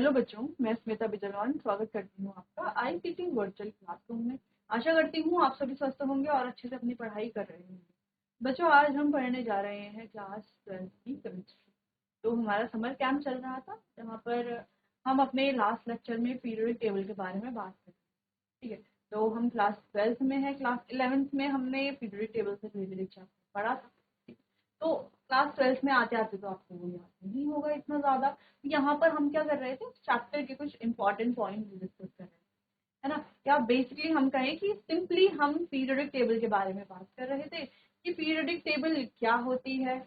Hello बच्चों, मैं स्मिता बिजलवान स्वागत करती हूँ आपका आई टीचिंग वर्चुअल क्लासरूम में। आशा करती हूँ आप सभी स्वस्थ होंगे और अच्छे से अपनी पढ़ाई कर रहे होंगे। बच्चों, आज हम पढ़ने जा रहे हैं क्लास 12 की केमिस्ट्री। तो हमारा समर कैंप चल रहा था, जहाँ पर हम अपने लास्ट लेक्चर में पीरियोडिक टेबल के बारे में बात करें। ठीक है, तो हम क्लास 12th में है, क्लास 11th में हमने पीरियोडिक टेबल से रिलेटेड चैप्टर पढ़ा था। तो क्लास 12th में आते आते तो आपको वो याद नहीं होगा इतना ज्यादा। तो यहाँ पर हम क्या कर रहे थे, चैप्टर के कुछ इंपॉर्टेंट पॉइंट डिस्कस कर रहे थे, है ना। या बेसिकली हम कहें कि सिंपली हम पीरियोडिक टेबल के बारे में बात कर रहे थे कि पीरियोडिक टेबल क्या होती है,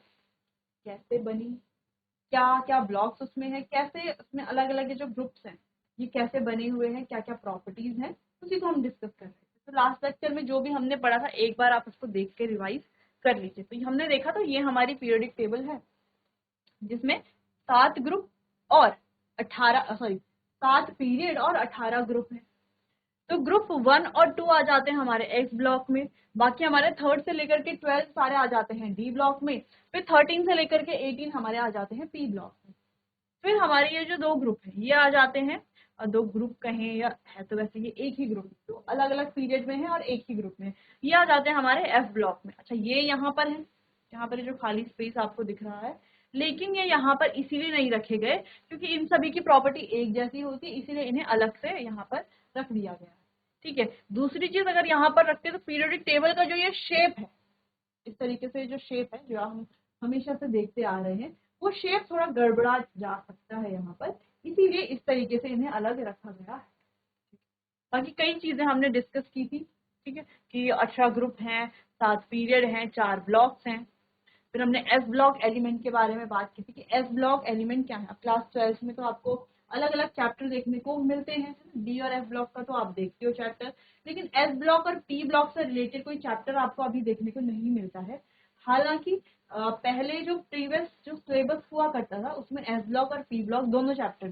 कैसे बनी, क्या क्या ब्लॉक्स उसमें है, कैसे उसमें अलग अलग जो ग्रुप्स हैं ये कैसे बने हुए हैं, क्या क्या प्रॉपर्टीज हैं, उसी को हम डिस्कस कर रहे थे। तो लास्ट लेक्चर में जो भी हमने पढ़ा था एक बार आप उसको देख के रिवाइज कर लीजिए। तो हमने देखा तो ये हमारी पीरियोडिक टेबल है, जिसमें 7 ग्रुप और 18 सॉरी 7 पीरियड और 18 ग्रुप है। तो ग्रुप 1 और 2 आ जाते हैं हमारे एक्स ब्लॉक में, बाकी हमारे 3rd से लेकर के 12 सारे आ जाते हैं डी ब्लॉक में, फिर 13 से लेकर के 18 हमारे आ जाते हैं पी ब्लॉक में। फिर हमारे ये जो 2 ग्रुप है ये आ जाते हैं, और 2 ग्रुप कहें या है तो वैसे ये एक ही ग्रुप, तो अलग अलग पीरियड में है और एक ही ग्रुप में, ये आ जाते हैं हमारे एफ ब्लॉक में। अच्छा, ये यहाँ पर है, यहाँ पर जो खाली स्पेस आपको दिख रहा है, लेकिन ये यहाँ पर इसीलिए नहीं रखे गए क्योंकि इन सभी की प्रॉपर्टी एक जैसी होती है, इसीलिए इन्हें अलग से यहाँ पर रख दिया गया है। ठीक है, दूसरी चीज अगर यहाँ पर रखते तो पीरियोडिक टेबल का जो ये शेप है, इस तरीके से जो शेप है जो हम हमेशा से देखते आ रहे हैं, वो शेप थोड़ा गड़बड़ा जा सकता है यहाँ पर, इसीलिए इस तरीके से इन्हें अलग रखा गया है। बाकी कई चीजें हमने डिस्कस की थी, ठीक है, कि 18 ग्रुप हैं, 7 पीरियड हैं, 4 ब्लॉक्स हैं। फिर हमने एस ब्लॉक एलिमेंट के बारे में बात की थी कि एस ब्लॉक एलिमेंट क्या है। अब क्लास 12 में तो आपको अलग अलग चैप्टर देखने को मिलते हैं, डी और एफ ब्लॉक का तो आप देखते हो चैप्टर, लेकिन एस ब्लॉक और पी ब्लॉक से रिलेटेड कोई चैप्टर आपको अभी देखने को नहीं मिलता है। हालांकि पहले जो प्रीवियस जो सिलेबस हुआ करता था उसमें एस ब्लॉक और पी ब्लॉक दोनों चैप्टर,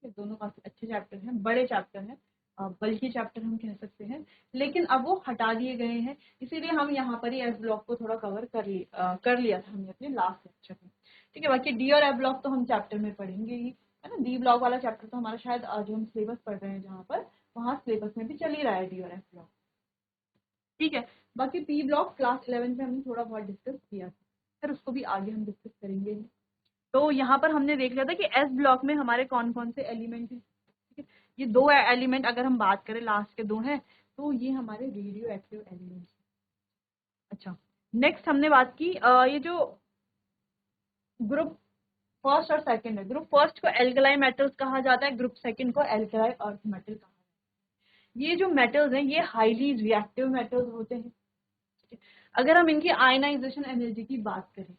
दोनों काफी अच्छे चैप्टर हैं, बड़े चैप्टर हैं, बल्कि चैप्टर हम कह सकते हैं, लेकिन अब वो हटा दिए गए हैं। इसीलिए हम यहाँ पर ही एस ब्लॉक को थोड़ा कवर कर लिया था हमने अपने लास्ट लेक्चर में। ठीक है, बाकी डी और एफ ब्लॉक तो हम चैप्टर में पढ़ेंगे ही, है ना। डी ब्लॉक वाला चैप्टर तो हमारा शायद जो हम सिलेबस पढ़ रहे हैं जहाँ पर, वहाँ सिलेबस में भी चल ही रहा है डी और एफ ब्लॉक। ठीक है, बाकी पी ब्लॉक क्लास 11 में हमने थोड़ा बहुत डिस्कस किया था, फिर उसको भी आगे हम डिस्कस करेंगे। तो यहाँ पर हमने देख लिया था कि एस ब्लॉक में हमारे कौन कौन से एलिमेंट हैं। ठीक है, ये 2 एलिमेंट अगर हम बात करें, लास्ट के 2 हैं, तो ये हमारे रेडियो एक्टिव एलिमेंट। अच्छा, नेक्स्ट हमने बात की ये जो ग्रुप फर्स्ट और सेकंड है, ग्रुप फर्स्ट को एल्कलाई मेटल्स कहा जाता है, ग्रुप सेकंड को एल्कलाई अर्थ मेटल कहा जाता है। ये जो मेटल्स हैं ये हाईली रिएक्टिव मेटल्स होते हैं। अगर हम इनकी आयनाइजेशन एनर्जी की बात करें,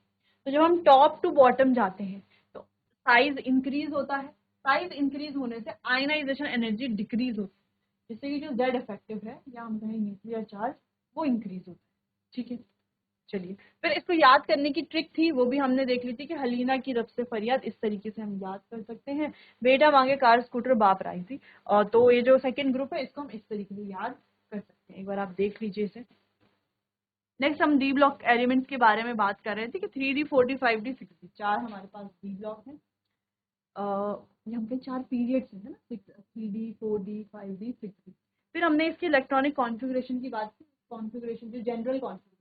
तो जब हम टॉप टू बॉटम जाते हैं तो साइज इंक्रीज होता है, साइज इंक्रीज होने से आयनाइजेशन एनर्जी डिक्रीज होती है, जिससे कि जो जेड इफेक्टिव है या हम कहें न्यूक्लियर चार्ज, वो इंक्रीज होता है। ठीक है, चलिए, फिर इसको याद करने की ट्रिक थी, वो भी हमने देख ली थी कि हलीना की रब से फरियाद, इस तरीके से हम याद कर सकते हैं। बेटा मांगे कार स्कूटर बाप राई थी, और तो ये जो सेकंड ग्रुप है इसको हम इस तरीके से याद कर सकते हैं, एक बार आप देख लीजिए इसे। नेक्स्ट हम डी ब्लॉक एलिमेंट्स के बारे में बात कर रहे थे कि 3D 4D 5D 6D 4 हमारे पास डी ब्लॉक है। ये हमके 4 पीरियड्स हैं, है ना, 3D 4D 5D 6D। फिर हमने इसकी इलेक्ट्रॉनिक कॉन्फ़िगरेशन की बात की, कॉन्फ़िगरेशन जो जनरल कॉन्फ़िगरेशन।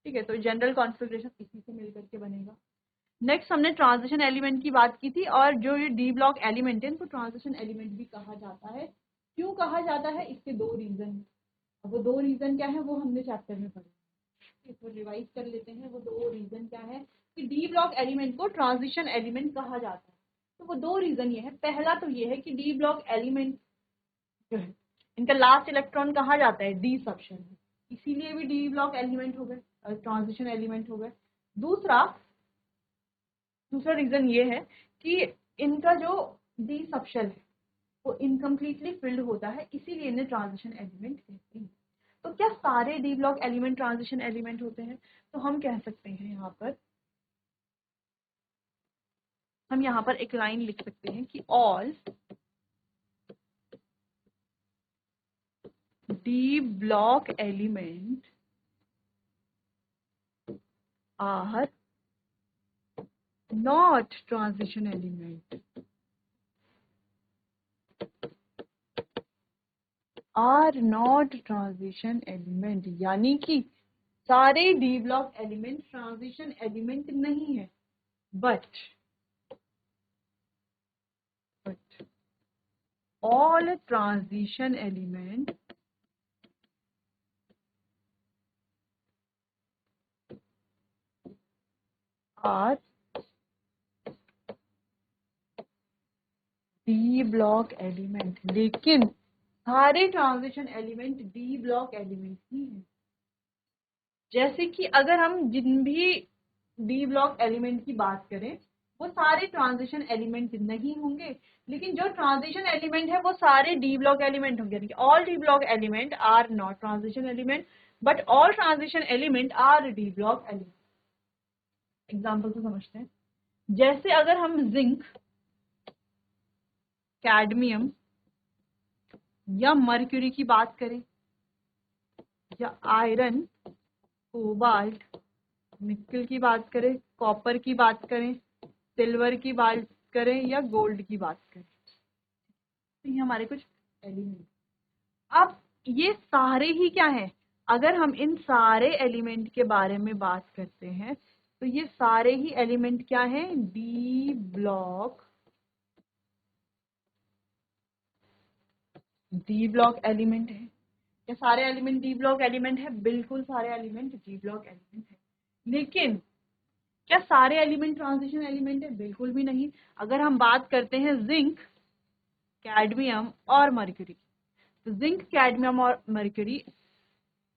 ठीक है, तो जनरल कॉन्फ़िगरेशन इसी से मिलकर के बनेगा। नेक्स्ट हमने ट्रांजिशन एलिमेंट की बात की थी, और जो ये डी ब्लॉक एलिमेंट है इनको ट्रांजिशन एलिमेंट भी कहा जाता है। क्यों कहा जाता है, इसके 2 रीजन। अब वो 2 रीजन क्या है वो हमने चैप्टर में पढ़ा, इसको रिवाइज कर लेते हैं। वो 2 रीजन क्या है कि डी ब्लॉक एलिमेंट को ट्रांजिशन एलिमेंट कहा जाता है। तो वो 2 रीजन ये है, पहला तो ये है कि डी ब्लॉक एलिमेंट जो है इनका लास्ट इलेक्ट्रॉन कहा जाता है डी सबशेल में, इसीलिए भी डी ब्लॉक एलिमेंट हो गए, ट्रांजिशन एलिमेंट हो गए। दूसरा दूसरा रीजन ये है कि इनका जो डी सबशेल है वो इनकम्प्लीटली फिल्ड होता है, इसीलिए इन्हें ट्रांजिशन एलिमेंट कहते हैं। तो क्या सारे D block element transition element होते हैं? तो हम कह सकते हैं हम यहाँ पर एक लाइन लिख सकते हैं कि all D block element are not transition element. Are not transition element, यानी कि सारे D block element transition element नहीं है, but all transition element are D block element. लेकिन सारे transition element D block element ही हैं। जैसे कि अगर हम जिन भी डी ब्लॉक एलिमेंट की बात करें वो सारे ट्रांजिशन एलिमेंट नहीं होंगे, लेकिन जो ट्रांजिशन एलिमेंट है वो सारे डी ब्लॉक एलिमेंट होंगे, यानी कि all D block element are not transition element but all transition element are D block element. Example से समझते हैं। जैसे अगर हम जिंक, कैडमियम या मर्क्यूरी की बात करें, या आयरन, कोबाल्ट, निकल की बात करें, कॉपर की बात करें, सिल्वर की बात करें या गोल्ड की बात करें, तो ये हमारे कुछ एलिमेंट। अब ये सारे ही क्या है, अगर हम इन सारे एलिमेंट के बारे में बात करते हैं तो ये सारे ही एलिमेंट क्या है, डी ब्लॉक एलिमेंट है। क्या सारे एलिमेंट डी ब्लॉक एलिमेंट है? बिल्कुल सारे एलिमेंट डी ब्लॉक एलिमेंट है। लेकिन क्या सारे एलिमेंट ट्रांजिशन एलिमेंट है? बिल्कुल भी नहीं। अगर हम बात करते हैं जिंक, कैडमियम और मर्क्यूरी, तो जिंक, कैडमियम और मर्क्यूरी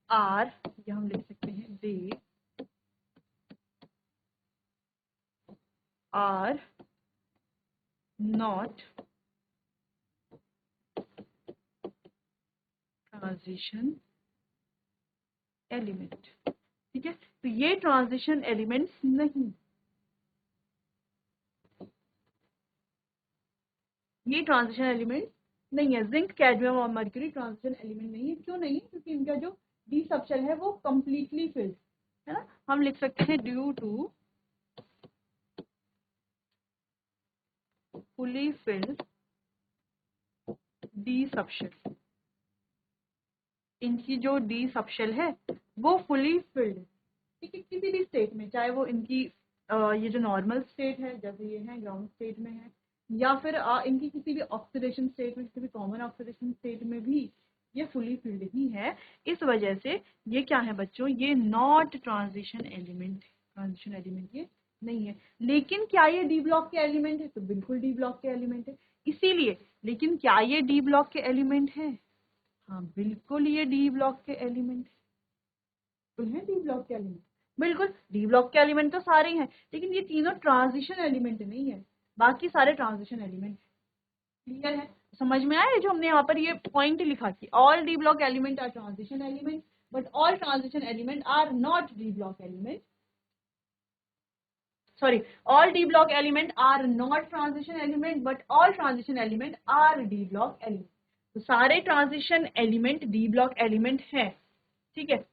आर, ये हम लिख सकते हैं, they are not transition element. ठीक है, तो ये ट्रांजिशन एलिमेंट्स नहीं, ये ट्रांजिशन एलिमेंट नहीं है। जिंक, कैडमियम और मर्क्यूरी ट्रांजिशन एलिमेंट नहीं है। क्यों नहीं है? क्योंकि इनका जो डी सबशेल है वो कंप्लीटली फिल्ड है ना। हम लिख सकते हैं due to fully filled D subshell. इनकी जो डी सबशेल है वो फुली फिल्ड है, ठीक है, किसी भी स्टेट में, चाहे वो इनकी ये जो नॉर्मल स्टेट है जैसे ये है ग्राउंड स्टेट में है, या फिर इनकी किसी भी ऑक्सीडेशन स्टेट में, किसी भी कॉमन ऑक्सीडेशन स्टेट में भी ये फुली फिल्ड ही है। इस वजह से ये क्या है बच्चों, ये not transition element, transition element ये नहीं है। लेकिन क्या ये डी ब्लॉक के एलिमेंट है? तो बिल्कुल डी ब्लॉक के एलिमेंट है। इसीलिए, लेकिन क्या ये डी ब्लॉक के एलिमेंट है? हाँ बिल्कुल, ये डी ब्लॉक के एलिमेंट है, डी ब्लॉक के एलिमेंट। बिल्कुल डी ब्लॉक के एलिमेंट तो सारे हैं, लेकिन ये तीनों ट्रांजिशन एलिमेंट नहीं है, बाकी सारे ट्रांजिशन एलिमेंट। क्लियर है? समझ में आया जो हमने यहाँ पर ये पॉइंट लिखा कि all D block element are transition element but all transition element are not D block element. sorry, all d block element are not transition element but all transition element are d block element। तो सारे transition element D block element है, ठीक है,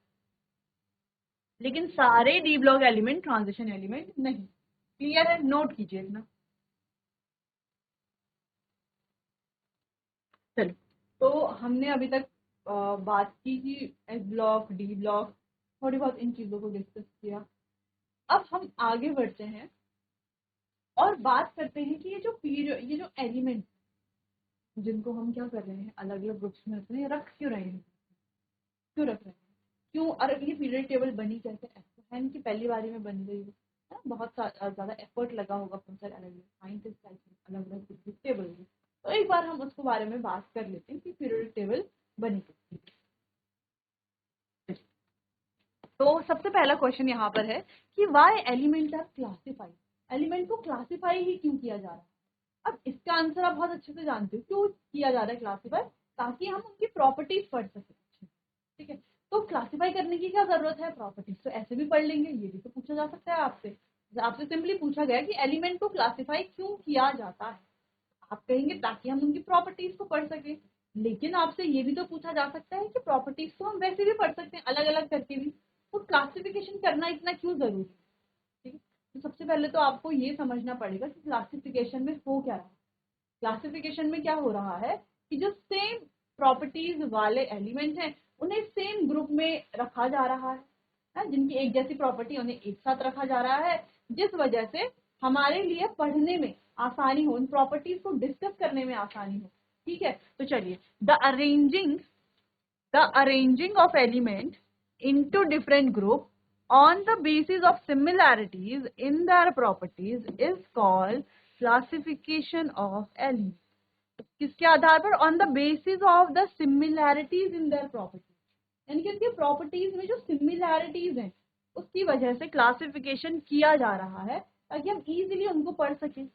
लेकिन सारे D block element transition element नहीं। Clear है? Note कीजिए इतना। चलो, तो हमने अभी तक बात की कि एस ब्लॉक, डी ब्लॉक, थोड़ी बहुत इन चीजों को डिस्कस किया। अब हम आगे बढ़ते हैं और बात करते हैं कि ये जो एलिमेंट जिनको हम क्या कर रहे हैं, अलग अलग ग्रुप्स में रख रहे हैं, रख क्यों रहे हैं, क्यों रख रहे हैं, क्यों, और ये पीरियड टेबल बनी कैसे? ऐसा है कि पहली बारी में बन गई है ना, बहुत ज्यादा एफर्ट लगा होगा अलग अलग साइंटिस्ट, अलग अलग टेबल में। तो एक बार हम उसके बारे में बात कर लेते हैं कि पीरियड टेबल बनी कैसे। तो सबसे पहला क्वेश्चन यहाँ पर है कि why element are classified, element को क्लासिफाई ही क्यों किया जा रहा है? अब इसका आंसर आप बहुत अच्छे से जानते हो क्यों किया जा रहा है क्लासिफाई, ताकि हम उनकी प्रॉपर्टीज पढ़ सकें। ठीक है, तो क्लासिफाई करने की क्या जरूरत है, प्रॉपर्टीज तो ऐसे भी पढ़ लेंगे, ये भी तो पूछा जा सकता है आपसे। आपसे सिंपली पूछा गया कि एलिमेंट को क्लासिफाई क्यों किया जाता है, आप कहेंगे ताकि हम उनकी प्रॉपर्टीज को पढ़ सके। लेकिन आपसे ये भी तो पूछा जा सकता है कि प्रॉपर्टीज को हम वैसे भी पढ़ सकते हैं, अलग अलग करके भी, तो क्लासिफिकेशन करना इतना क्यों जरूरी है? ठीक है, तो सबसे पहले तो आपको ये समझना पड़ेगा कि क्लासिफिकेशन में हो क्या रहा है। क्लासिफिकेशन में क्या हो रहा है कि जो सेम प्रॉपर्टीज वाले एलिमेंट्स हैं उन्हें सेम ग्रुप में रखा जा रहा है, जिनकी एक जैसी प्रॉपर्टी उन्हें एक साथ रखा जा रहा है, जिस वजह से हमारे लिए पढ़ने में आसानी हो, उन प्रॉपर्टीज को डिस्कस करने में आसानी हो। ठीक है, तो चलिए, the arranging of element into different group on the basis of similarities in their properties is called classification of elements. किसके आधार पर? On the basis of the similarities in their properties, यानी कि उनकी प्रॉपर्टीज में जो सिमिलैरिटीज हैं उसकी वजह से क्लासिफिकेशन किया जा रहा है ताकि हम इजीली उनको पढ़ सकें।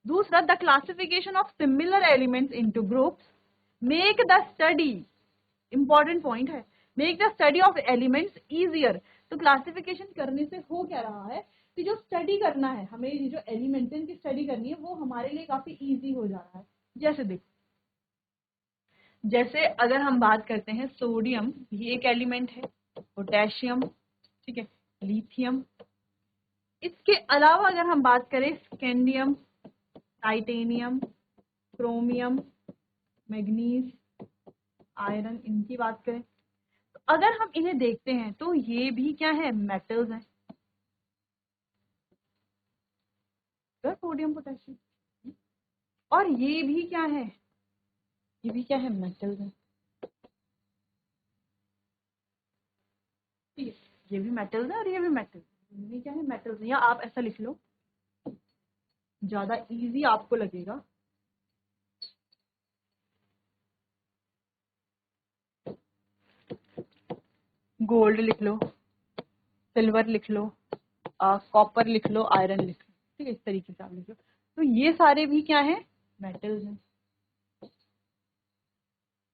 दूसरा, the classification of similar elements into groups make the study, important point है, make the study of elements easier. तो क्लासिफिकेशन करने से हो क्या रहा है कि जो स्टडी करना है, हमें ये जो एलिमेंट्स हैं इनकी स्टडी करनी है, वो हमारे लिए काफी इजी हो जा रहा है। जैसे देखो, जैसे अगर हम बात करते हैं सोडियम, ये एक एलिमेंट है, पोटेशियम, ठीक है, लिथियम। इसके अलावा अगर हम बात करें scandium, titanium, chromium, manganese, iron, इनकी बात करें तो अगर हम इन्हें देखते हैं तो ये भी क्या है? मेटल्स हैं। सोडियम, पोटेशियम, और ये भी क्या है? ये भी क्या है? मेटल्स हैं। ठीक है, ये भी मेटल्स है और ये भी मेटल्स, ये क्या है? मेटल्स है। या आप ऐसा लिख लो, ज्यादा इजी आपको लगेगा। गोल्ड लिख लो, सिल्वर लिख लो, कॉपर लिख लो, आयरन लिख लो। ठीक है, इस तरीके से आप लिख लो। तो ये सारे भी क्या है? मेटल्स हैं।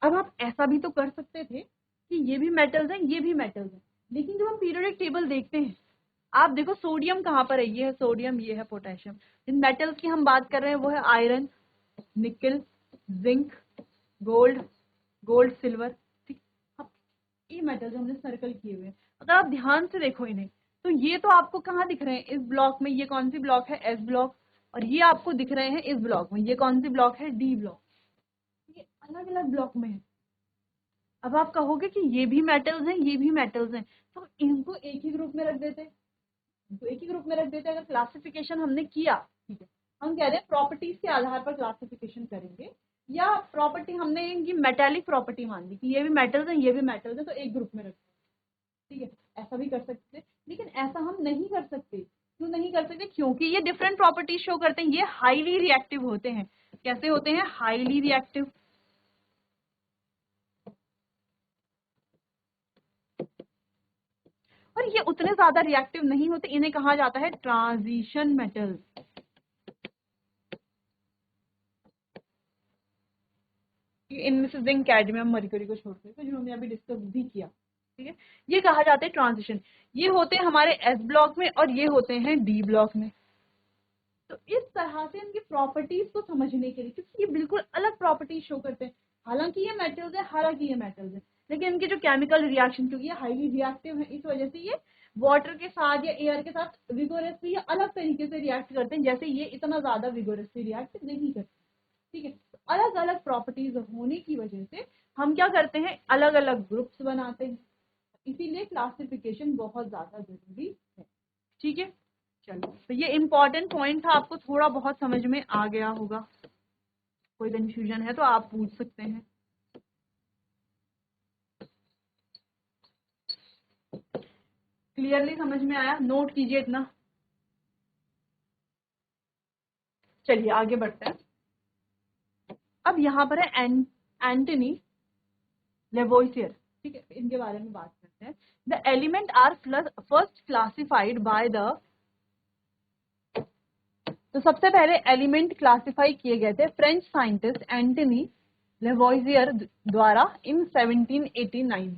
अब आप ऐसा भी तो कर सकते थे कि ये भी मेटल्स हैं, ये भी मेटल्स हैं, लेकिन जब हम पीरियोडिक टेबल देखते हैं, आप देखो सोडियम कहाँ पर है? ये है सोडियम, ये है पोटेशियम। जिन मेटल्स की हम बात कर रहे हैं वो है आयरन, निकल, जिंक, गोल्ड, सिल्वर। ठीक, अब ये मेटल्स हमने सर्कल किए हुए हैं। अगर आप ध्यान से देखो इन्हें तो ये तो आपको कहाँ दिख रहे हैं? इस ब्लॉक में। ये कौन सी ब्लॉक है? S block. और ये आपको दिख रहे हैं इस ब्लॉक में। ये कौन सी ब्लॉक है? D block. ये अलग अलग ब्लॉक में है। अब आप कहोगे कि ये भी मेटल्स हैं, ये भी मेटल्स हैं, तो इनको एक ही ग्रुप में रख देते, तो एक ही ग्रुप में रख देते अगर क्लासिफिकेशन हमने किया। ठीक है, हम कह रहे हैं प्रॉपर्टीज के आधार पर क्लासिफिकेशन करेंगे, या प्रॉपर्टी हमने इनकी मेटालिक प्रॉपर्टी मान ली कि ये भी मेटल्स हैं, ये भी मेटल्स हैं, तो एक ग्रुप में रखते हैं। ठीक है, ऐसा भी कर सकते हैं, लेकिन ऐसा हम नहीं कर सकते। क्यों नहीं कर सकते? क्योंकि ये डिफरेंट प्रॉपर्टीज शो करते हैं, ये हाईली रिएक्टिव होते हैं। कैसे होते हैं? Highly reactive. और ये उतने ज्यादा रिएक्टिव नहीं होते, इन्हें कहा जाता है ट्रांजिशन मेटल्स। इनमें से जिंक, कैडमियम, मरकरी को छोड़कर, तो जिन्होंने अभी डिस्कस भी किया। ठीक है, ये कहा जाता है ट्रांजिशन। ये होते हैं हमारे एस ब्लॉक में और ये होते हैं डी ब्लॉक में। तो इस तरह से इनकी प्रॉपर्टीज को समझने के लिए, क्योंकि ये बिल्कुल अलग प्रॉपर्टीज शो करते हैं, हालांकि ये मेटल्स है, लेकिन इनके जो केमिकल रिएक्शन, क्योंकि ये हाईली रिएक्टिव है, इस वजह से ये वाटर के साथ या एयर के साथ विगोरसली या अलग तरीके से रिएक्ट करते हैं, जैसे ये इतना ज्यादा विगोरसली रिएक्ट नहीं करते। ठीक है, तो अलग अलग प्रॉपर्टीज होने की वजह से हम क्या करते हैं? अलग अलग ग्रुप्स बनाते हैं। इसीलिए क्लासिफिकेशन बहुत ज्यादा जरूरी है। ठीक है, चलो, तो ये इंपॉर्टेंट पॉइंट था, आपको थोड़ा बहुत समझ में आ गया होगा। कोई कंफ्यूजन है तो आप पूछ सकते हैं। क्लियरली समझ में आया? नोट कीजिए इतना। चलिए आगे बढ़ते हैं। अब यहाँ पर है एंटनी लेवोइसियर। ठीक है, इनके बारे में बात करते हैं। The element are first classified by the, तो सबसे पहले एलिमेंट क्लासिफाई किए गए थे फ्रेंच साइंटिस्ट एंटनी लेवोइसियर द्वारा इन 1789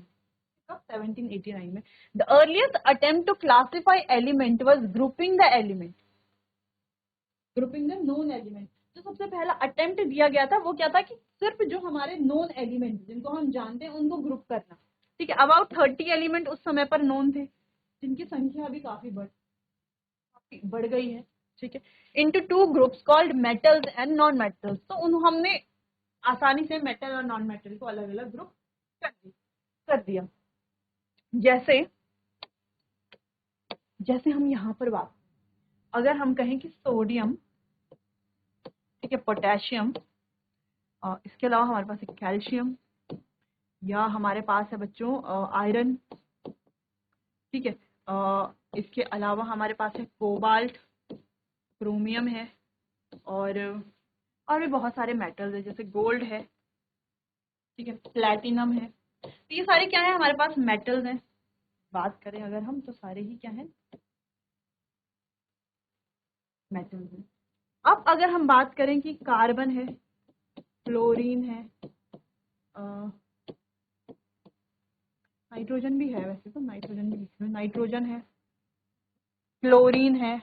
में। The earliest attempt to classify element was grouping the known element. जो सबसे पहला अटेम्प्ट दिया गया था वो क्या था कि सिर्फ जो हमारे नोन एलिमेंट जिनको हम जानते हैं उनको ग्रुप करना। ठीक है, अबाउट 30 एलिमेंट उस समय पर नोन थे, जिनकी संख्या भी काफी बढ़ गई है। ठीक है, into two groups called metals and non metals. तो हमने आसानी से मेटल और नॉन मेटल को अलग अलग ग्रुप कर दिया। जैसे जैसे हम यहाँ पर बात, अगर हम कहें कि सोडियम, ठीक है, पोटेशियम, इसके अलावा हमारे पास है कैल्शियम, या हमारे पास है बच्चों आयरन, ठीक है, इसके अलावा हमारे पास है कोबाल्ट, क्रोमियम है, और भी बहुत सारे मेटल्स है, जैसे गोल्ड है, ठीक है, प्लैटिनम है। तो ये सारे क्या है, हमारे पास मेटल्स हैं। बात करें अगर हम, तो सारे ही क्या हैं, मेटल्स हैं। अब अगर हम बात करें कि कार्बन है, फ्लोरीन है, नाइट्रोजन भी है, वैसे तो नाइट्रोजन भी लिख लो, नाइट्रोजन है, क्लोरीन है,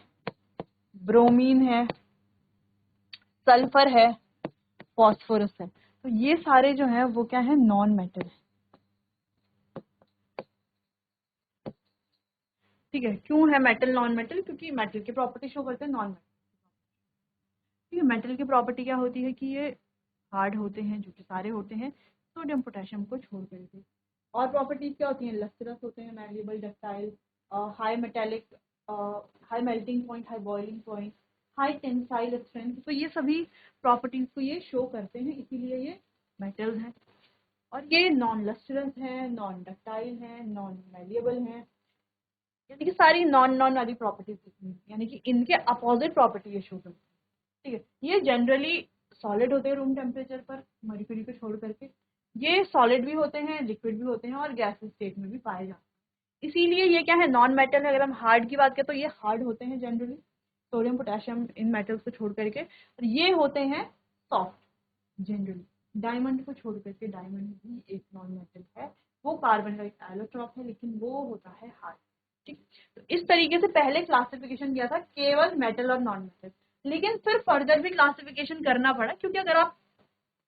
ब्रोमीन है, सल्फर है, फॉस्फोरस है। तो ये सारे जो है वो क्या है, नॉन मेटल है। ठीक है, क्यों है मेटल नॉन मेटल, क्योंकि मेटल की प्रॉपर्टी शो करते हैं नॉन मेटल। ठीक है, मेटल की प्रॉपर्टी क्या होती है कि ये हार्ड होते हैं, जो कि सारे होते हैं सोडियम पोटेशियम को छोड़ करके। और प्रॉपर्टीज क्या होती हैं, लस्ट्रस होते हैं, malleable, ductile, high metallic, high melting point, high boiling point, high tensile strength. तो ये सभी प्रॉपर्टीज को ये शो करते हैं, इसीलिए ये मेटल्स हैं। और ये नॉन लस्ट्रस है, नॉन डक्टाइल है, नॉन मैलिएबल है, यानी कि सारी नॉन नॉन वाली प्रॉपर्टीज, यानी कि इनके अपोजिट प्रॉपर्टी ये शो करती है। ठीक है, ये जनरली सॉलिड होते हैं रूम टेम्परेचर पर, मर्क्यूरी को छोड़ करके। ये सॉलिड भी होते हैं, लिक्विड भी होते हैं, और गैस स्टेट में भी पाए जाते हैं। इसीलिए ये क्या है, नॉन मेटल है। अगर हम हार्ड की बात करें तो ये हार्ड होते हैं जनरली, सोडियम पोटेशियम इन मेटल्स को छोड़ करके। और ये होते हैं सॉफ्ट जनरली। डायमंड को छोड़ करके, डायमंड भी एक नॉन मेटल है, वो कार्बन का एक एलोट्रॉप है, लेकिन वो होता है हार्ड। ठीक, तो इस तरीके से पहले क्लासिफिकेशन किया था केवल मेटल और नॉन मेटल, लेकिन फिर फर्दर भी क्लासिफिकेशन करना पड़ा, क्योंकि अगर आप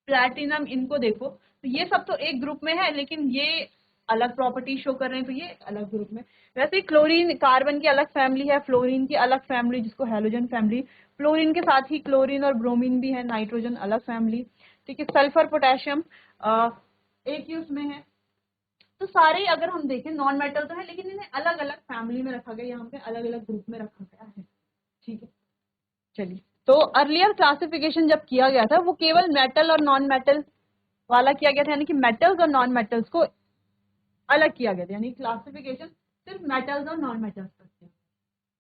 प्लैटिनम इनको देखो तो ये सब तो एक ग्रुप में है, लेकिन ये अलग प्रॉपर्टी शो कर रहे हैं, तो ये अलग ग्रुप में। वैसे क्लोरीन, कार्बन की अलग फैमिली है, फ्लोरीन की अलग फैमिली जिसको हैलोजन फैमिली, फ्लोरीन के साथ ही क्लोरीन और ब्रोमीन भी है, नाइट्रोजन अलग फैमिली। ठीक है, सल्फर, पोटेशियम एक ही उसमें है। तो सारे अगर हम देखें नॉन मेटल तो है, लेकिन इन्हें अलग अलग फैमिली में रखा गया, यहाँ पे अलग अलग ग्रुप में रखा गया है। ठीक है, चलिए, तो अर्लियर क्लासिफिकेशन जब किया गया था वो केवल मेटल और नॉन मेटल वाला किया गया था, यानी कि मेटल्स और नॉन मेटल्स को अलग किया गया था, यानी क्लासिफिकेशन सिर्फ मेटल्स और नॉन मेटल्स तक किया।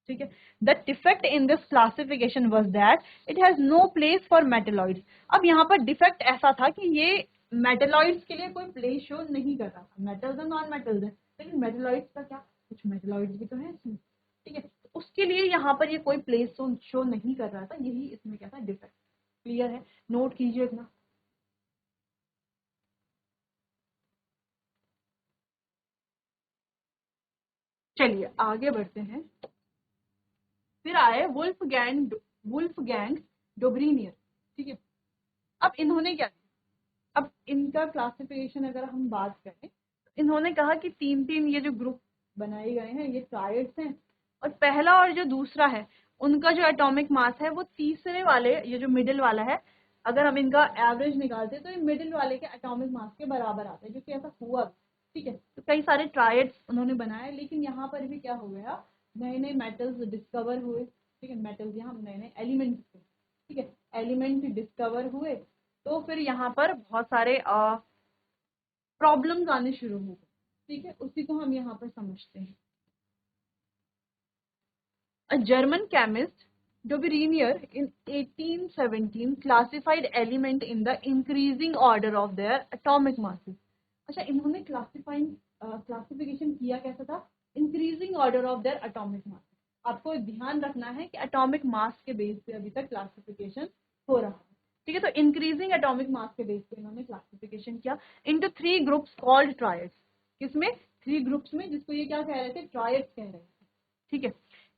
ठीक है, the defect in this classification was that it has no place for metalloids. अब यहाँ पर डिफेक्ट ऐसा था कि ये मेटेलॉइड्स के लिए कोई प्लेस शो नहीं कर रहा था। मेटल्स और नॉन मेटल्स है, लेकिन मेटेलॉइड्स का क्या, कुछ मेटेलॉइड्स भी तो है इसमें। ठीक है, तो उसके लिए यहाँ पर ये कोई प्लेस शो नहीं कर रहा था, यही इसमें क्या था, डिफेक्ट। क्लियर है, नोट कीजिए इतना। चलिए आगे बढ़ते हैं। फिर आए वुल्फगैंग डोब्रीनियर। ठीक है, अब इन्होंने क्या किया, अब इनका क्लासिफिकेशन अगर हम बात करें तो इन्होंने कहा कि तीन तीन ये जो ग्रुप बनाए गए हैं ये ट्रायड्स हैं, और पहला और जो दूसरा है उनका जो एटॉमिक मास है वो तीसरे वाले, ये जो मिडिल वाला है, अगर हम इनका एवरेज निकालते हैं तो ये मिडिल वाले के एटॉमिक मास के बराबर आता है, जो कि ऐसा हुआ। ठीक है, तो कई सारे ट्रायड्स उन्होंने बनाए, लेकिन यहाँ पर भी क्या हो गया, नए नए मेटल्स डिस्कवर हुए। ठीक है, मेटल्स यहाँ नए नए एलिमेंट, ठीक है, एलिमेंट डिस्कवर हुए, तो फिर यहाँ पर बहुत सारे प्रॉब्लम्स आने शुरू हो गए। ठीक है, उसी को हम यहाँ पर समझते हैं। A German chemist Dobrynier in 1817 classified element in the increasing order of their atomic masses। अच्छा, इन्होंने क्लासिफिकेशन किया कैसा था, increasing order of their atomic मास। आपको ध्यान रखना है कि एटॉमिक मास के बेस पे अभी तक क्लासिफिकेशन हो रहा है। ठीक है, तो इंक्रीजिंग एटॉमिक मास के बेस पे इन्होंने क्लासिफिकेशन किया into three groups called triads. किसमें, थ्री ग्रुप्स में, जिसको ये क्या कह रहे थे, ट्रायड्स कह रहे थे। ठीक है,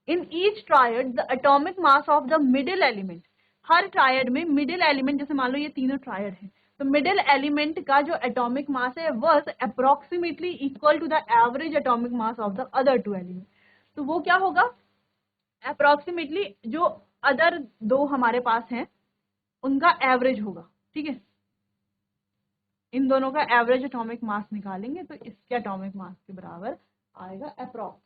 in each triad the atomic mass of the middle element, her triad में मिडिल एलिमेंट, जैसे मान लो ये तीनों ट्रायड है, तो मिडिल एलिमेंट का जो एटॉमिक मास है was approximately equal to the average atomic mass of the other two element. तो वो क्या होगा, अप्रोक्सीमेटली जो अदर दो हमारे पास हैं उनका एवरेज होगा। ठीक है, इन दोनों का एवरेज एटॉमिक मास निकालेंगे तो इसके एटॉमिक मास के बराबर आएगा अप्रॉक्स,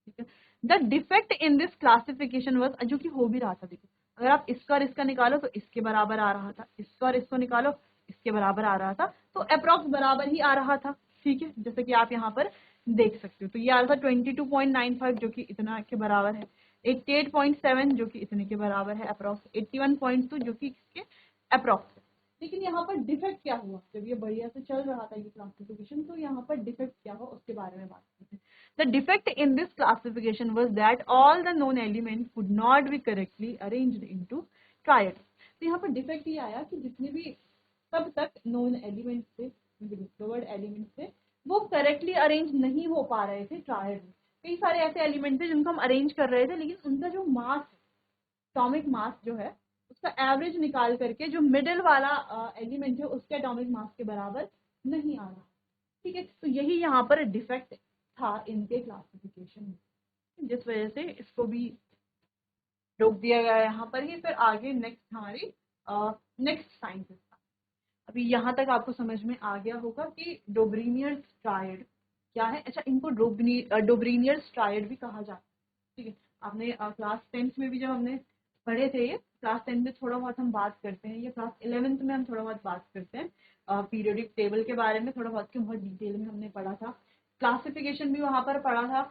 ठीक है। The defect in this classification was, जो कि हो भी रहा था, देखो अगर आप इसका और इसका निकालो तो इसके बराबर आ रहा था, इसका और इसको निकालो इसके बराबर आ रहा था, तो अप्रॉक्स बराबर ही आ रहा था, ठीक है, जैसे कि आप यहाँ पर देख सकते हो। तो ये आ रहा था 22.95 जो कि इतना के बराबर है, 88.7 जो कि इतने के बराबर है अप्रॉक्स, 81.2 जो कि इसके अप्रॉक्स है। लेकिन यहाँ पर डिफेक्ट क्या हुआ, जब ये बढ़िया से चल रहा था ये क्लासिफिकेशन, तो यहाँ पर डिफेक्ट क्या हुआ उसके बारे में बात करते हैं। The defect in this classification was that all the known elements could not be correctly arranged into triads. तो यहाँ पर डिफेक्ट ये आया कि जितने भी तब तक नोन एलिमेंट थे, डिस्कवर्ड एलिमेंट थे, वो करेक्टली अरेंज नहीं हो पा रहे थे ट्रायड में। कई सारे ऐसे एलिमेंट थे जिनको हम अरेंज कर रहे थे, लेकिन उनका जो मास है, एटॉमिक मास जो है, उसका एवरेज निकाल करके जो मिडिल वाला एलिमेंट है उसके एटॉमिक मास के बराबर नहीं आ रहा, ठीक है। तो यही यहाँ पर डिफेक्ट था इनके क्लासिफिकेशन में, जिस वजह से इसको भी रोक दिया गया यहाँ पर ही। फिर आगे नेक्स्ट हमारी नेक्स्ट साइंस। अभी यहाँ तक आपको समझ में आ गया होगा कि डोब्रीनियर्स ट्रायड क्या है। अच्छा, इनको डोब्रीनियर्स ट्रायड भी कहा जाता है, ठीक है। आपने क्लास 10th में भी जब हमने पढ़े थे, ये क्लास 10th में थोड़ा बहुत हम बात करते हैं, ये क्लास 11th में हम थोड़ा बहुत बात करते हैं पीरियोडिक टेबल के बारे में, थोड़ा बहुत बहुत डिटेल में हमने पढ़ा था, क्लासिफिकेशन भी वहां पर पढ़ा था,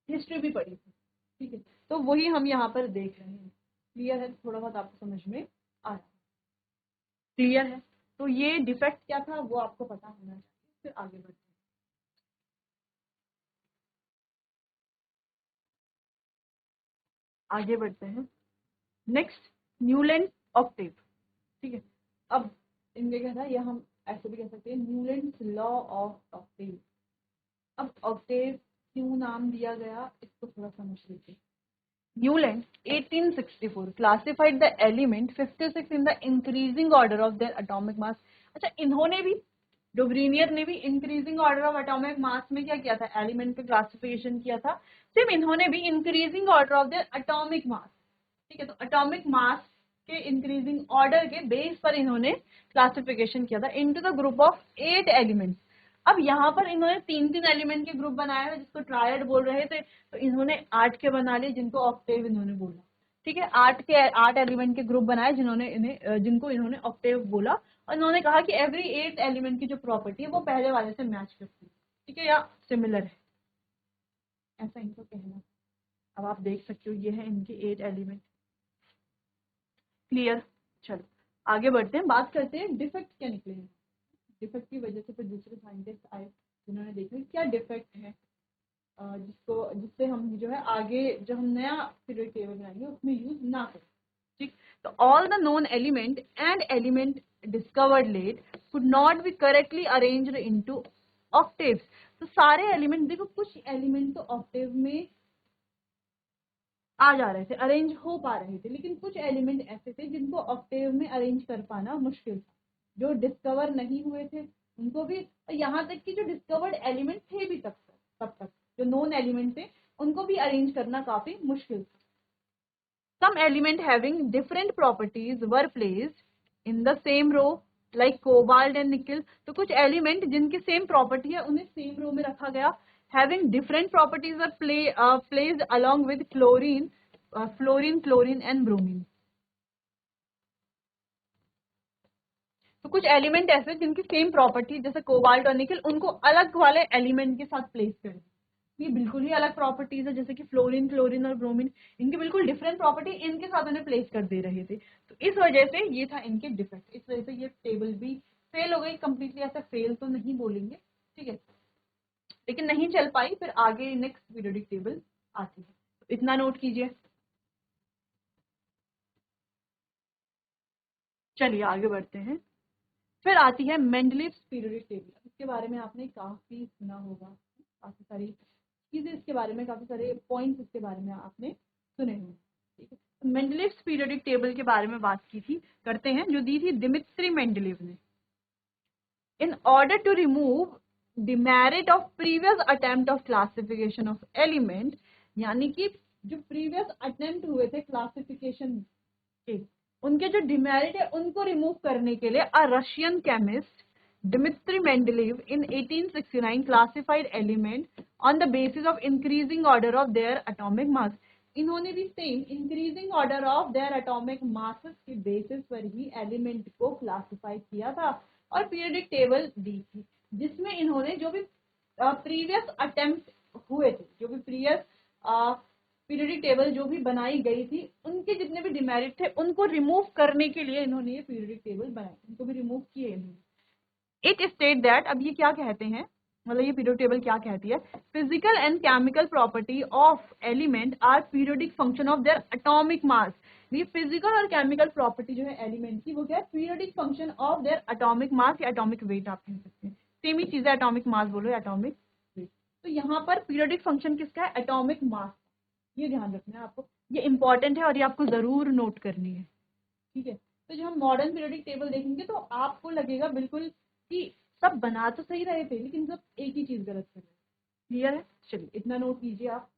हिस्ट्री भी पढ़ी थी, ठीक है। तो वही हम यहाँ पर देख रहे हैं। क्लियर है, थोड़ा बहुत आपको समझ में आ रहा है, क्लियर है। तो ये डिफेक्ट क्या था वो आपको पता होना चाहिए। फिर आगे बढ़ते हैं, आगे बढ़ते हैं। नेक्स्ट, न्यूलैंड ऑक्टेव, ठीक है। अब इनके क्या था, या हम ऐसे भी कह सकते हैं न्यूलैंड लॉ ऑफ ऑक्टेव। अब ऑक्टेव क्यों नाम दिया गया इसको थोड़ा समझ लीजिए। Newland 1864 classified the element 56 in the increasing order of their atomic mass। अच्छा, इन्होंने भी, डोब्रीनियर ने भी increasing order of atomic mass में क्या किया था, एलिमेंट का क्लासिफिकेशन किया था। सिर्फ इन्होंने भी increasing order of their atomic मास, ठीक है। तो एटॉमिक मास के इंक्रीजिंग ऑर्डर के बेस पर इन्होंने क्लासिफिकेशन किया था into the group of 8 elements. अब यहाँ पर इन्होंने 3-3 एलिमेंट के ग्रुप बनाए हैं जिसको ट्रायड बोल रहे थे, तो इन्होंने 8 के बना लिए जिनको ऑक्टेव इन्होंने बोला, ठीक है। 8 एलिमेंट के ग्रुप बनाए जिन्होंने जिनको इन्होंने ऑक्टेव बोला, और इन्होंने कहा कि एवरी 8 एलिमेंट की जो प्रॉपर्टी है वो पहले वाले से मैच करती है, ठीक है, या सिमिलर है, ऐसा इनको कहना। अब आप देख सकते हो ये है इनके 8 एलिमेंट। क्लियर, चलो आगे बढ़ते हैं, बात करते हैं डिफेक्ट क्या निकले हैं। डिफेक्ट की वजह से फिर दूसरे साइंटिस्ट आए जिन्होंने देखा क्या डिफेक्ट है, जिससे हम जो है आगे जो हम नया पीरियड टेबल बनाएंगे उसमें यूज ना करें, ठीक। तो all the known element and element discovered late could not be correctly arranged into octaves. तो सारे एलिमेंट, देखो कुछ एलिमेंट तो ऑक्टेव में आ जा रहे थे, अरेंज हो पा रहे थे, लेकिन कुछ एलिमेंट ऐसे थे जिनको ऑक्टेव में अरेंज कर पाना मुश्किल था, जो डिस्कवर नहीं हुए थे उनको भी, यहाँ तक कि जो डिस्कवर्ड एलिमेंट थे भी तब तक जो नॉन एलिमेंट थे उनको भी अरेंज करना काफी मुश्किल था। Some element having different properties were placed in the same row like cobalt and nickel। तो कुछ एलिमेंट जिनकी सेम प्रॉपर्टी है उन्हें सेम रो में रखा गया। Having different properties were placed along with chlorine, chlorine and bromine। तो कुछ एलिमेंट ऐसे जिनकी सेम प्रॉपर्टी जैसे कोबाल्ट और निकल, उनको अलग वाले एलिमेंट के साथ प्लेस कर दिया। ये बिल्कुल ही अलग प्रॉपर्टीज है, जैसे कि फ्लोरीन, क्लोरीन और ब्रोमीन, इनकी बिल्कुल डिफरेंट प्रॉपर्टी, इनके साथ उन्हें प्लेस कर दे रहे थे। तो इस वजह से ये था इनके डिफेक्ट, इस वजह से ये टेबल भी फेल हो गई। कंप्लीटली ऐसा फेल तो नहीं बोलेंगे, ठीक है, लेकिन नहीं चल पाई। फिर आगे नेक्स्ट पीरियोडिक टेबल आती है, तो इतना नोट कीजिए। चलिए आगे बढ़ते हैं। फिर आती है मेंडलीव्स पीरियोडिक टेबल। इसके बारे में आपने काफी सुना होगा, काफी सारी चीजें इसके बारे में, काफी सारे पॉइंट्स इसके बारे में आपने सुने होंगे, ठीक है। तो मेंडलीव्स पीरियोडिक टेबल के बारे में बात की थी, करते हैं, जो दी थी दिमित्री मेंडलीव ने। In order to remove demerit of previous attempt of classification of element, यानी कि जो प्रीवियस अटेम्प्ट हुए थे क्लासिफिकेशन के, उनके जो डिमेरिट है उनको रिमूव करने के लिए a Russian chemist Dmitry Mendeleev in 1869 classified element on the basis of increasing order of their atomic mass. इन्होंने भी same increasing order of their atomic masses के बेसिस पर ही एलिमेंट को क्लासिफाई किया था और पीरियोडिक टेबल दी थी, जिसमें इन्होंने जो भी प्रीवियस अटेम्प्ट हुए थे, जो भी प्रीवियस पीरियोडिक टेबल जो भी बनाई गई थी, उनके जितने भी डिमेरिट थे उनको रिमूव करने के लिए इन्होंने ये पीरियोडिक टेबल बनाए, उनको भी रिमूव किए इन्होंने। इट स्टेट दैट, अब ये क्या कहते हैं, मतलब ये पीरियोडिक टेबल क्या कहती है, physical and chemical property of element are periodic function of their atomic mass. ये फिजिकल और केमिकल प्रॉपर्टी जो है एलिमेंट की, वो क्या है, periodic function of their atomic मास या एटॉमिक वेट आप कह सकते हैं, सेम ही चीज है, एटॉमिक मास बोलो एटॉमिक वेट। तो यहाँ पर पीरियोडिक फंक्शन किसका है, एटॉमिक मास, ये ध्यान रखना है आपको, ये इंपॉर्टेंट है और ये आपको जरूर नोट करनी है, ठीक है। तो जब हम मॉडर्न पीरियोडिक टेबल देखेंगे तो आपको लगेगा बिल्कुल कि सब बना तो सही रहे थे लेकिन सब एक ही चीज गलत कर रहे हैं, क्लियर है। चलिए इतना नोट कीजिए आप।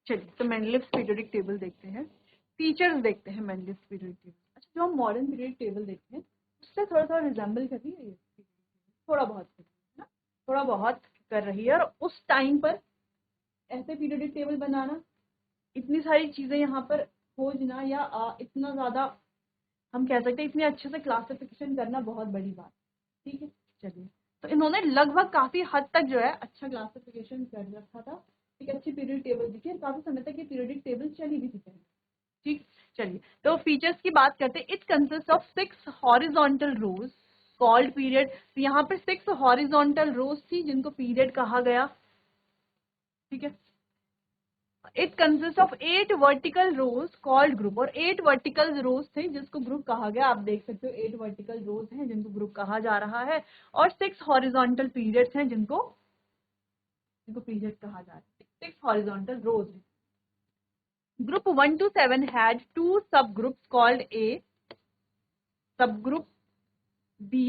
चलिए तो मेंडलीव्स पीरियोडिक टेबल देखते हैं, फीचर्स देखते हैं मेंडलीव्स पीरियोडिक टेबल। अच्छा, जो हम मॉडर्न पीरियोडिक टेबल देखते हैं उससे थोड़ा सा रिजेंबल कर रही है ये, थोड़ा बहुत कर रही है ना, थोड़ा बहुत कर रही है। और उस टाइम पर ऐसे पीरियोडिक टेबल बनाना, इतनी सारी चीजें यहाँ पर खोजना या इतना ज्यादा हम कह सकते हैं इतने अच्छे से क्लासिफिकेशन करना बहुत बड़ी बात, ठीक है। चलिए तो इन्होंने लगभग काफी हद तक जो है अच्छा क्लासिफिकेशन कर रखा था, एक अच्छी पीरियड टेबल दिखी, काफी समय तक ये पीरियडिक टेबल चली भी थी पहले, ठीक। चलिए तो फीचर्स की बात करते हैं। It consist of 6 horizontal rows called period. तो यहाँ पर 6 हॉरिजॉन्टल रोज थी जिनको पीरियड कहा गया, ठीक है। It consist of 8 vertical rows called group, और 8 वर्टिकल रोज थे जिसको ग्रुप कहा गया। आप देख सकते हो 8 वर्टिकल रोज हैं जिनको ग्रुप कहा जा रहा है, और 6 हॉरिजॉन्टल पीरियड्स हैं जिनको पीरियड कहा जा रहा है। 6 हॉरिजॉन्टल रोज हैं। Group 1 to 7 had 2 subgroups called A, subgroup B,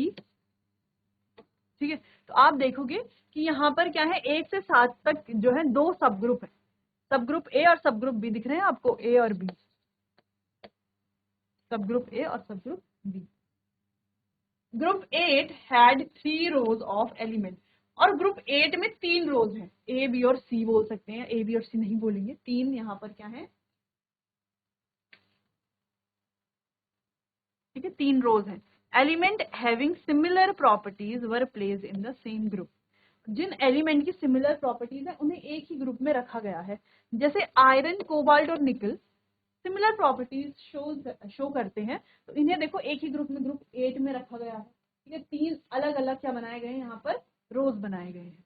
ठीक है। तो आप देखोगे कि यहाँ पर क्या है, 1 से 7 तक जो है 2 सबग्रुप है, सबग्रुप ए और सबग्रुप बी दिख रहे हैं आपको, ए और बी, सबग्रुप ए और subgroup B. Group 8 had 3 rows of element, और ग्रुप 8 में 3 रोज हैं, ए बी और सी बोल सकते हैं, ए बी और सी नहीं बोलेंगे, 3 यहाँ पर क्या है, ठीक है, 3 रोज हैं। Element having similar properties were placed in the same group. जिन एलिमेंट की सिमिलर प्रॉपर्टीज है उन्हें एक ही ग्रुप में रखा गया है, जैसे आयरन, कोबाल्ट और निकल सिमिलर प्रॉपर्टीज शो करते हैं, तो इन्हें देखो एक ही ग्रुप में, ग्रुप 8 में रखा गया है, ठीक है। 3 अलग अलग क्या बनाए गए हैं, यहाँ पर रोज बनाए गए हैं।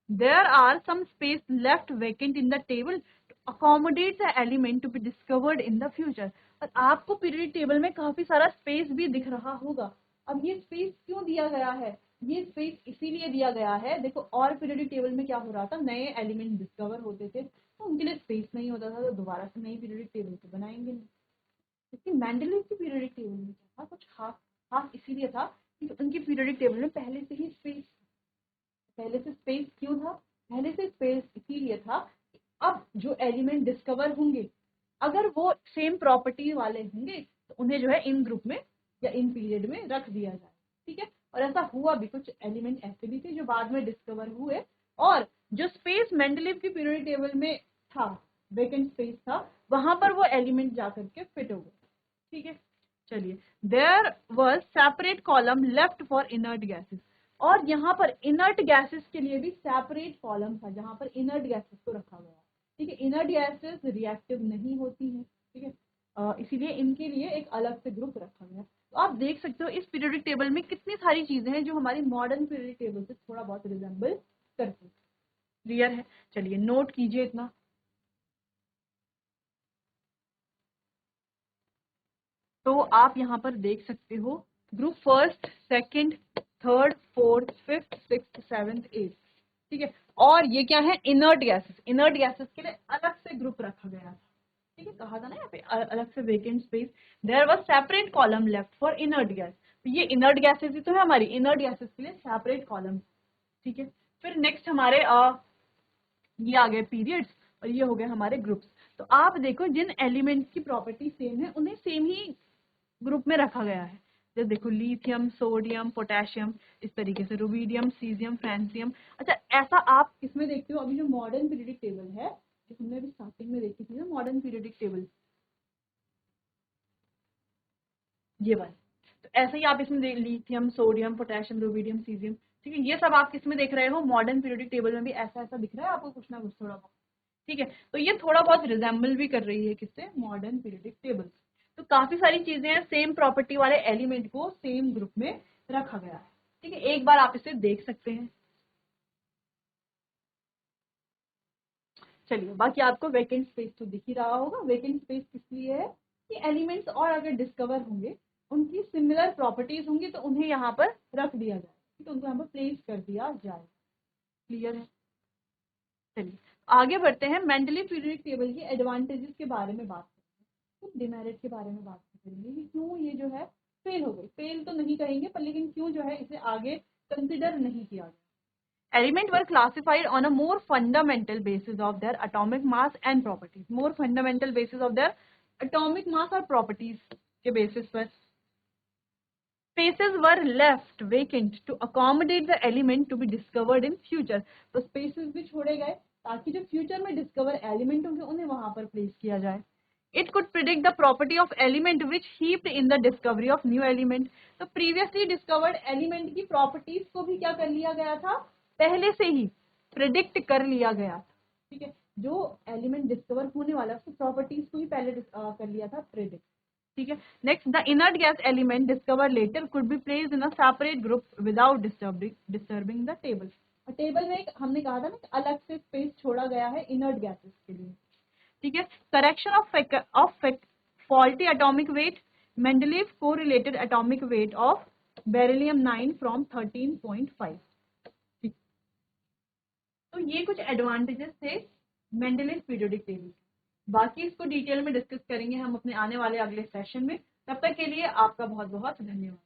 There are some space left vacant in the table to accommodate the element to be discovered in the future। और आपको पीरियड टेबल में काफी सारा स्पेस भी दिख रहा होगा। अब ये स्पेस क्यों दिया गया है, ये स्पेस इसीलिए दिया गया है, देखो और पीरियडिक टेबल में क्या हो रहा था, नए एलिमेंट डिस्कवर होते थे तो उनके लिए स्पेस नहीं होता था, तो दोबारा से नई पीरियडिक टेबल तो बनाएंगे नहीं। लेकिन मेंडलीव की पीरियडिक टेबल में क्या था, कुछ खास खास इसीलिए था कि उनकी पीरियडिक टेबल में पहले से ही स्पेस, पहले से स्पेस क्यों था, पहले से स्पेस इसीलिए था कि अब जो एलिमेंट डिस्कवर होंगे अगर वो सेम प्रॉपर्टी वाले होंगे तो उन्हें जो है इन ग्रुप में या इन पीरियड में रख दिया जाए, ठीक है। और ऐसा हुआ भी, कुछ एलिमेंट ऐसे भी थे जो बाद में डिस्कवर हुए, और जो स्पेस मेंडलीव की पीरियड टेबल में था, वेकेंट स्पेस था, वहां पर वो एलिमेंट जाकर के फिट हो गए, ठीक है। चलिए, there was separate column left for inert gases, और यहाँ पर इनर्ट गैसेस के लिए भी सेपरेट कॉलम था जहां पर इनर्ट गैसेस को रखा गया, ठीक है। इनर्ट गैसेस रिएक्टिव नहीं होती हैं, ठीक है, इसीलिए इनके लिए एक अलग से ग्रुप रखा गया। तो आप देख सकते हो इस पीरियोडिक टेबल में कितनी सारी चीजें हैं जो हमारी मॉडर्न पीरियोडिक टेबल से थोड़ा बहुत रिजेंबल करती है, क्लियर है। चलिए नोट कीजिए इतना। तो आप यहाँ पर देख सकते हो group 1st, 2nd, 3rd, 4th, 5th, 6th, 7th, 8th, ठीक है। और ये क्या है, इनर्ट गैसेस, इनर्ट गैसेस के लिए अलग से ग्रुप रखा गया था, ठीक है। कहा था ना यहाँ पे अलग से vacant space, there was separate column left for inert gas. तो ये इनर्ट गैसेस ही तो है हमारी, इनर्ट गैसेस के लिए सेपरेट कॉलम, ठीक है। फिर नेक्स्ट हमारे ये आ गए पीरियड्स, और ये हो गए हमारे ग्रुप्स। तो आप देखो जिन एलिमेंट्स की प्रॉपर्टी सेम है उन्हें सेम ही ग्रुप में रखा गया है। जैसे देखो लिथियम, सोडियम, पोटेशियम, इस तरीके से रुबीडियम, सीजियम, फ्रांसियम। अच्छा, ऐसा आप किसमें देखते हो? अभी जो मॉडर्न पीरियोडिक टेबल है, जो हमने अभी स्टार्टिंग में देखी थी ना मॉडर्न पीरियोडिक टेबल, ये वाला। तो ऐसे ही आप इसमें lithium, sodium, potassium, rubidium, caesium, ठीक है, ये सब आप किसमें देख रहे हो? मॉडर्न पीरियोडिक टेबल में भी ऐसा ऐसा दिख रहा है आपको कुछ ना कुछ थोड़ा बहुत, ठीक है। तो ये थोड़ा बहुत रिजेंबल भी कर रही है किससे? Modern periodic table. तो काफी सारी चीजें हैं, सेम प्रॉपर्टी वाले एलिमेंट को सेम ग्रुप में रखा गया है, ठीक है। एक बार आप इसे देख सकते हैं। चलिए, बाकी आपको वेकेंट स्पेस तो दिख ही रहा होगा। वेकेंट स्पेस किस लिए है? कि एलिमेंट्स और अगर डिस्कवर होंगे, उनकी सिमिलर प्रॉपर्टीज होंगी, तो उन्हें यहाँ पर रख दिया जाए, तो उनको यहाँ पर प्लेस कर दिया जाए। क्लियर है? चलिए आगे बढ़ते हैं। मेंडली पीरियोडिक टेबल के एडवांटेजेस के बारे में बात करेंगे, कुछ डिमेरिट के बारे में बात करेंगे कि क्यों ये जो है फेल हो गई। फेल तो नहीं कहेंगे, पर लेकिन क्यों जो है इसे आगे कंसिडर नहीं किया गया। Elements were classified on a more fundamental basis of their atomic mass and properties. More fundamental basis of their atomic mass और properties के basis पर spaces were left vacant to accommodate the element to be discovered in future. तो spaces भी छोड़े गए ताकि जो future में discover element होंगे उन्हें वहां पर place किया जाए। It could predict the property of element which heaped in the discovery of new element. तो previously discovered element की properties को भी क्या कर लिया गया था? पहले से ही प्रिडिक्ट कर लिया गया था, ठीक है। जो एलिमेंट डिस्कवर होने वाला उसकी प्रॉपर्टीज को ही पहले कर लिया था प्रिडिक्ट, ठीक है। Next, the inert gas element discover later could be placed in a separate group without disturbing the table. और टेबल में एक हमने कहा था ना अलग से स्पेस छोड़ा गया है इनर्ट गैसेस के लिए, ठीक है। Correction of faulty atomic weight, Mendeleev correlated atomic weight of beryllium 9 from 13.5। तो ये कुछ एडवांटेजेस थे मेंडलीव पीरियोडिक टेबल। बाकी इसको डिटेल में डिस्कस करेंगे हम अपने आने वाले अगले सेशन में। तब तक के लिए आपका बहुत बहुत धन्यवाद।